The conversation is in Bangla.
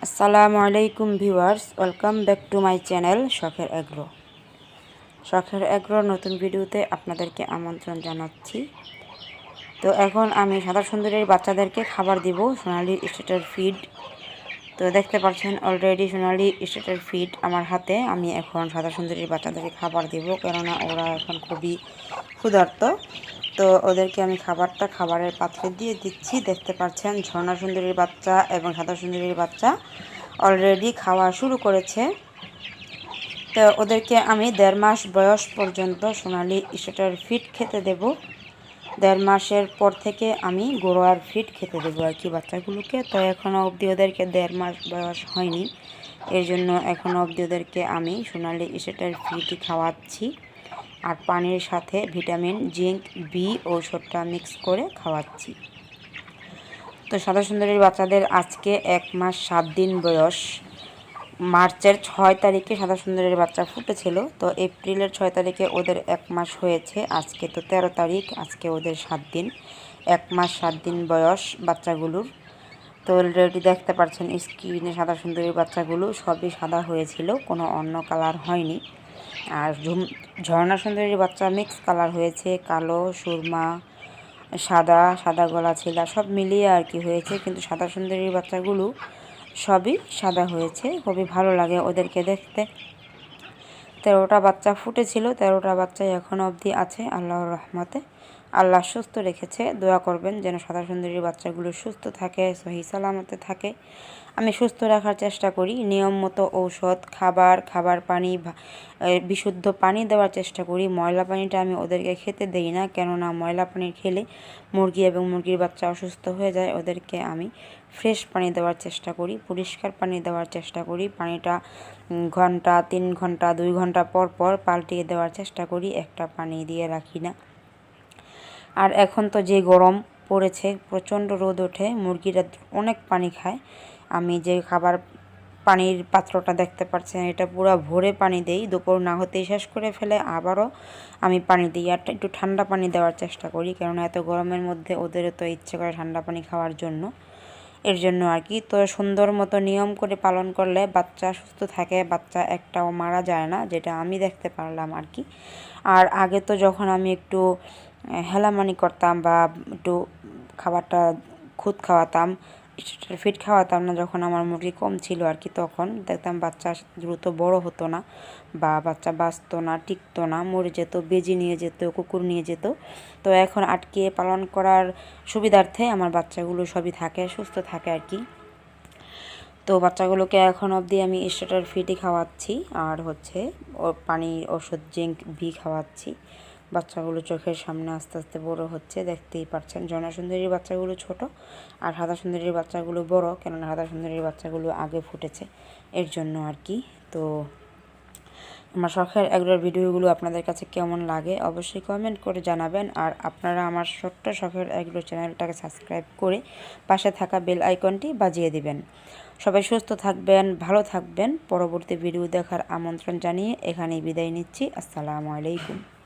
আসসালামু আলাইকুম viewers, welcome back to my channel শখের এগ্রো নতুন ভিডিওতে আপনাদেরকে আমন্ত্রণ জানাচ্ছি। তো এখন আমি সাদা সুন্দরীর বাচ্চাদেরকে খাবার দিব সোনালি স্টেটের ফিড। তো দেখতে পাচ্ছেন অলরেডি সোনালি স্টেটের ফিড আমার হাতে। আমি এখন সাদা সুন্দরীর বাচ্চাদেরকে খাবার দিব, কেননা ওরা এখন খুবই ক্ষুধার্ত। তো ওদেরকে আমি খাবারের পাত্রে দিয়ে দিচ্ছি। দেখতে পাচ্ছেন ঝর্ণা সুন্দরীর বাচ্চা এবং সাদা সুন্দরীর বাচ্চা অলরেডি খাওয়া শুরু করেছে। তো ওদেরকে আমি 1.5 মাস বয়স পর্যন্ত সোনালি স্টেটের ফিড খেতে দেব। 1.5 মাসের পর থেকে আমি গরুয়ার ফিড খেতে দেবো আর কি বাচ্চাগুলোকে। তো এখনও অবধি ওদেরকে 1.5 মাস বয়স হয়নি, এর জন্য এখনও অবধি ওদেরকে আমি সোনালি স্টেটের ফিডই খাওয়াচ্ছি। আর পানির সাথে ভিটামিন জিঙ্ক বি ঔষধটা মিক্স করে খাওয়াচ্ছি। তো সাদা সুন্দরীর বাচ্চাদের আজকে 1 মাস 7 দিন বয়স। মার্চের 6 তারিখে সাদা সুন্দরীর বাচ্চা ফুটেছিল। তো এপ্রিলের 6 তারিখে ওদের 1 মাস হয়েছে। আজকে তো 13 তারিখ, আজকে ওদের 7 দিন, 1 মাস 7 দিন বয়স বাচ্চাগুলোর। তো অলরেডি দেখতে পাচ্ছেন স্ক্রিনে সাদা সুন্দরীর বাচ্চাগুলো সবই সাদা হয়েছিল, কোনো অন্য কালার হয়নি। আর ঝর্ণা সুন্দরীর বাচ্চা মিক্স কালার হয়েছে, কালো, সুরমা, সাদা গলা ছিলা সব মিলিয়ে আর কি হয়েছে। কিন্তু সাদা সুন্দরীর বাচ্চাগুলো সবই সাদা হয়েছে, খুবই ভালো লাগে ওদেরকে দেখতে। 13টা বাচ্চা ফুটেছিল, 13টা বাচ্চাই এখনও অবধি আছে আল্লাহর রহমতে। আল্লাহ সুস্থ রেখেছে, দোয়া করবেন যেন সাদা সুন্দরীর বাচ্চাগুলো সুস্থ থাকে, সহি সালামতে থাকে। আমি সুস্থ রাখার চেষ্টা করি, নিয়ম মতো ঔষধ, খাবার পানি, বিশুদ্ধ পানি দেওয়ার চেষ্টা করি। ময়লা পানিটা আমি ওদেরকে খেতে দেই না, কেননা ময়লা পানি খেলে মুরগি এবং মুরগির বাচ্চা অসুস্থ হয়ে যায়। ওদেরকে আমি ফ্রেশ পানি দেওয়ার চেষ্টা করি, পরিষ্কার পানি দেওয়ার চেষ্টা করি। পানিটা 3 ঘন্টা 2 ঘন্টা পর পর পাল্টিয়ে দেওয়ার চেষ্টা করি, একটা পানি দিয়ে রাখি না। আর এখন তো যে গরম পড়েছে, প্রচণ্ড রোদ ওঠে, মুরগিরা অনেক পানি খায়। আমি যে পানির পাত্রটা দেখতে পাচ্ছেন, এটা পুরো ভরে পানি দেই, দুপুর না হতেই শেষ করে ফেলে। আবারও আমি পানি দিই, আর একটু ঠান্ডা পানি দেওয়ার চেষ্টা করি, কেননা এত গরমের মধ্যে ওদেরও তো ইচ্ছে করে ঠান্ডা পানি খাওয়ার জন্য, এর জন্য আর কি। তো সুন্দর মতো নিয়ম করে পালন করলে বাচ্চা সুস্থ থাকে, বাচ্চা একটাও মারা যায় না, যেটা আমি দেখতে পারলাম আর কি। আর আগে তো যখন আমি একটু হেলামানি করতাম বা একটু খাবারটা খুদ খাওয়াতাম, ফিড খাওয়াতাম না, যখন আমার মুরগি কম ছিল আর কি, তখন দেখতাম বাচ্চা দ্রুত বড় হতো না বা বাচ্চা বাঁচতো না, টিকতো না, মরে যেত, বেজি নিয়ে যেত, কুকুর নিয়ে যেত। তো এখন আটকে পালন করার সুবিধার্থে আমার বাচ্চাগুলো সবই থাকে, সুস্থ থাকে আর কি। তো বাচ্চাগুলোকে এখন অবধি আমি স্টার্টার ফিডই খাওয়াচ্ছি, আর পানির ওষুধ জিঙ্ক বি খাওয়াচ্ছি। বাচ্চাগুলো চোখের সামনে আস্তে আস্তে বড় হচ্ছে, দেখতেই পাচ্ছেন। ঝর্ণা সুন্দরীর বাচ্চাগুলো ছোট আর সাদা সুন্দরীর বাচ্চাগুলো বড়, কেননা সাদা সুন্দরীর বাচ্চাগুলো আগে ফুটেছে, এর জন্য আর কি। তো আমার শখের এগুলোর ভিডিওগুলো আপনাদের কাছে কেমন লাগে অবশ্যই কমেন্ট করে জানাবেন। আর আপনারা আমার ছোট্ট শখের এগুলো চ্যানেলটাকে সাবস্ক্রাইব করে পাশে থাকা বেল আইকনটি বাজিয়ে দিবেন। সবাই সুস্থ থাকবেন, ভালো থাকবেন। পরবর্তী ভিডিও দেখার আমন্ত্রণ জানিয়ে এখানেই বিদায় নিচ্ছি। আসসালামু আলাইকুম।